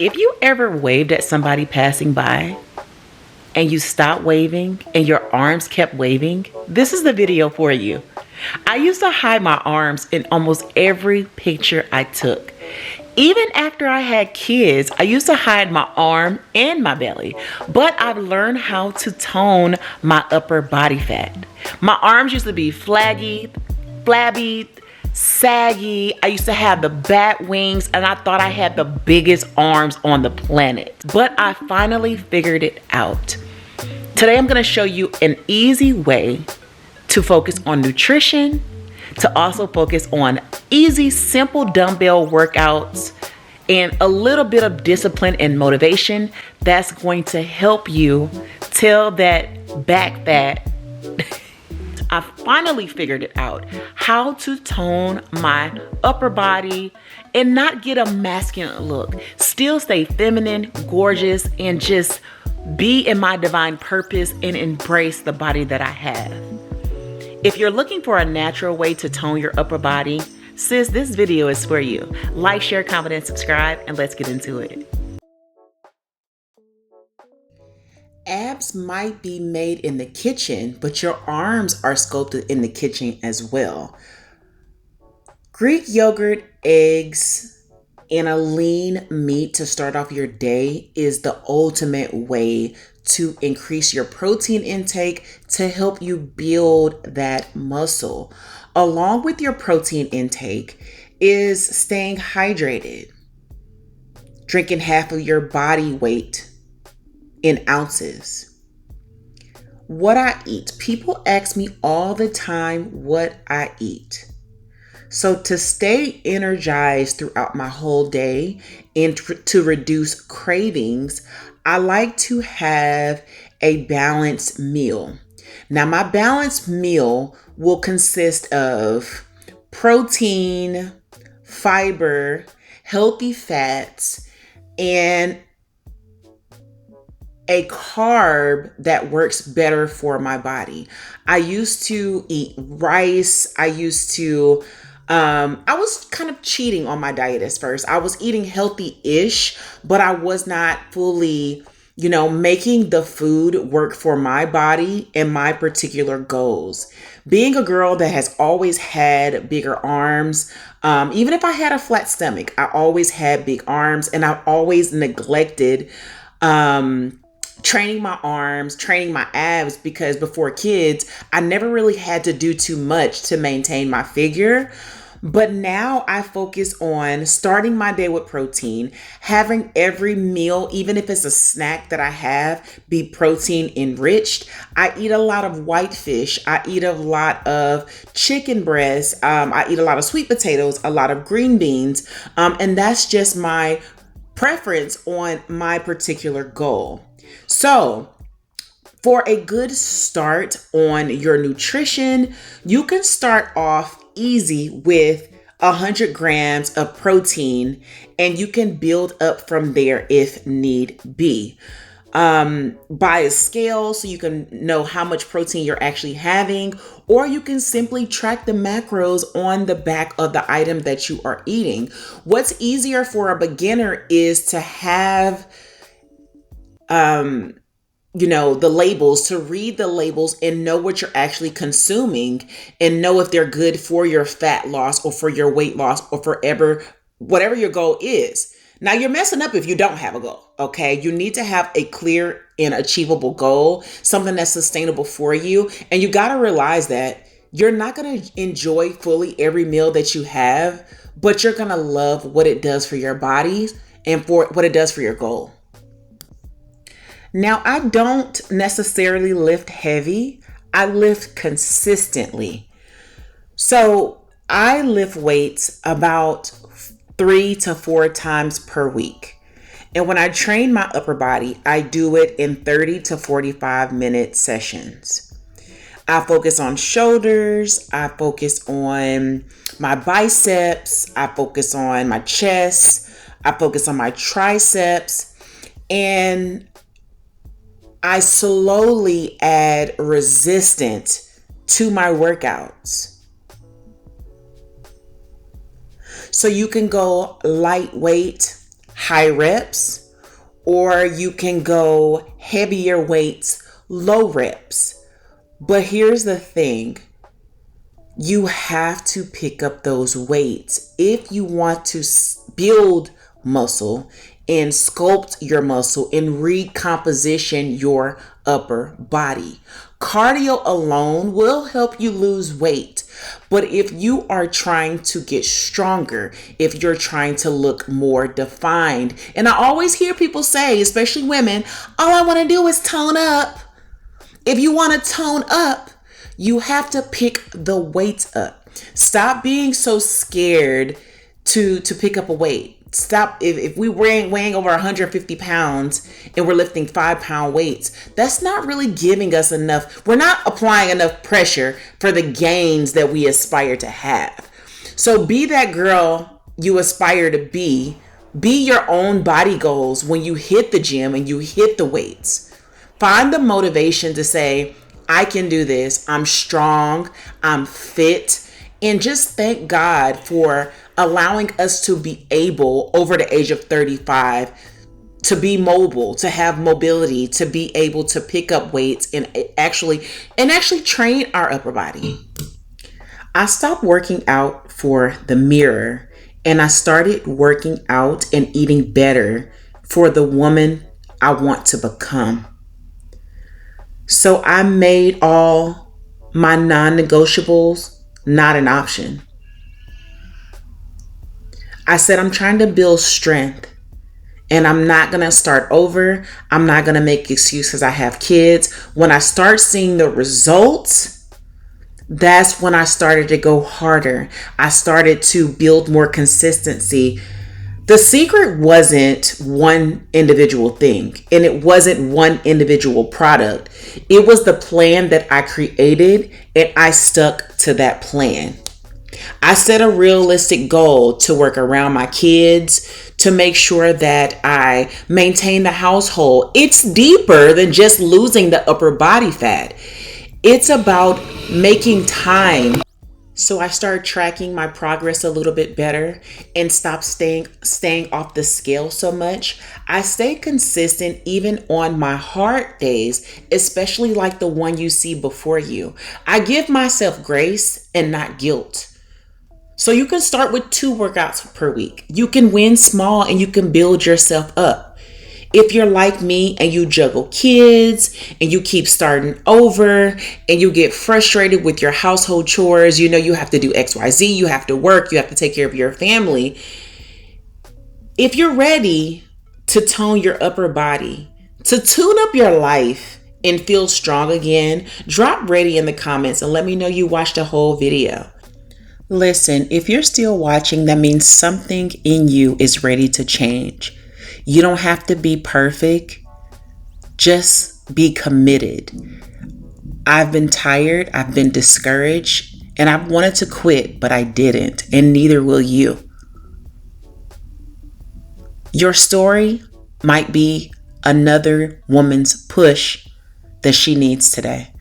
If you ever waved at somebody passing by and you stopped waving and your arms kept waving, this is the video for you. I used to hide my arms in almost every picture I took. Even after I had kids, I used to hide my arm and my belly, but I've learned how to tone my upper body fat. My arms used to be flabby, saggy. I used to have the bat wings and I thought I had the biggest arms on the planet, but I finally figured it out. Today I'm gonna show you an easy way to focus on nutrition, to also focus on easy, simple dumbbell workouts, and a little bit of discipline and motivation that's going to help you tell that back fat. I finally figured it out, how to tone my upper body and not get a masculine look. Still stay feminine, gorgeous, and just be in my divine purpose and embrace the body that I have. If you're looking for a natural way to tone your upper body, sis, this video is for you. Like, share, comment, and subscribe, and let's get into it. Abs might be made in the kitchen, but your arms are sculpted in the kitchen as well. Greek yogurt, eggs, and a lean meat to start off your day is the ultimate way to increase your protein intake to help you build that muscle. Along with your protein intake is staying hydrated, drinking half of your body weight in ounces. What I eat. People ask me all the time what I eat. So to stay energized throughout my whole day and to reduce cravings, I like to have a balanced meal. Now, my balanced meal will consist of protein, fiber, healthy fats, and a carb that works better for my body. I used to eat rice. I was kind of cheating on my diet at first. I was eating healthy-ish, but I was not fully, making the food work for my body and my particular goals. Being a girl that has always had bigger arms, even if I had a flat stomach, I always had big arms, and I always neglected training my arms, training my abs, because before kids, I never really had to do too much to maintain my figure. But now I focus on starting my day with protein, having every meal, even if it's a snack that I have, be protein enriched. I eat a lot of white fish. I eat a lot of chicken breasts. I eat a lot of sweet potatoes, a lot of green beans. And that's just my preference on my particular goal. So for a good start on your nutrition, you can start off easy with 100 grams of protein, and you can build up from there if need be. Buy a scale so you can know how much protein you're actually having, or you can simply track the macros on the back of the item that you are eating. What's easier for a beginner is to have the labels, to read the labels and know what you're actually consuming and know if they're good for your fat loss or for your weight loss or whatever your goal is. Now, you're messing up if you don't have a goal, okay? You need to have a clear and achievable goal, something that's sustainable for you. And you got to realize that you're not going to enjoy fully every meal that you have, but you're going to love what it does for your body and for what it does for your goal. Now, I don't necessarily lift heavy. I lift consistently. So I lift weights about 3 to 4 times per week. And when I train my upper body, I do it in 30 to 45 minute sessions. I focus on shoulders. I focus on my biceps. I focus on my chest. I focus on my triceps. And I slowly add resistance to my workouts. So you can go lightweight, high reps, or you can go heavier weights, low reps. But here's the thing. You have to pick up those weights if you want to build muscle and sculpt your muscle and recomposition your upper body. Cardio alone will help you lose weight. But if you are trying to get stronger, if you're trying to look more defined, and I always hear people say, especially women, all I want to do is tone up. If you want to tone up, you have to pick the weights up. Stop being so scared to pick up a weight. Stop. If we weighing over 150 pounds and we're lifting 5-pound weights, that's not really giving us enough. We're not applying enough pressure for the gains that we aspire to have. So be that girl you aspire to be. Be your own body goals when you hit the gym and you hit the weights. Find the motivation to say, I can do this. I'm strong. I'm fit. And just thank God for allowing us to be able over the age of 35 to be mobile, to have mobility, to be able to pick up weights and actually train our upper body. I stopped working out for the mirror and I started working out and eating better for the woman I want to become. So I made all my non-negotiables not an option. I said, I'm trying to build strength and I'm not going to start over. I'm not going to make excuses. I have kids. When I start seeing the results, that's when I started to go harder. I started to build more consistency. The secret wasn't one individual thing and it wasn't one individual product. It was the plan that I created and I stuck to that plan. I set a realistic goal to work around my kids, to make sure that I maintain the household. It's deeper than just losing the upper body fat. It's about making time. So I started tracking my progress a little bit better and stopped staying off the scale so much. I stayed consistent even on my hard days, especially like the one you see before you. I give myself grace and not guilt. So you can start with 2 workouts per week. You can win small and you can build yourself up. If you're like me and you juggle kids and you keep starting over and you get frustrated with your household chores, you know you have to do XYZ, you have to work, you have to take care of your family. If you're ready to tone your upper body, to tune up your life and feel strong again, drop ready in the comments and let me know you watched the whole video. Listen, if you're still watching, that means something in you is ready to change. You don't have to be perfect. Just be committed. I've been tired. I've been discouraged and I've wanted to quit, but I didn't, and neither will you. Your story might be another woman's push that she needs today.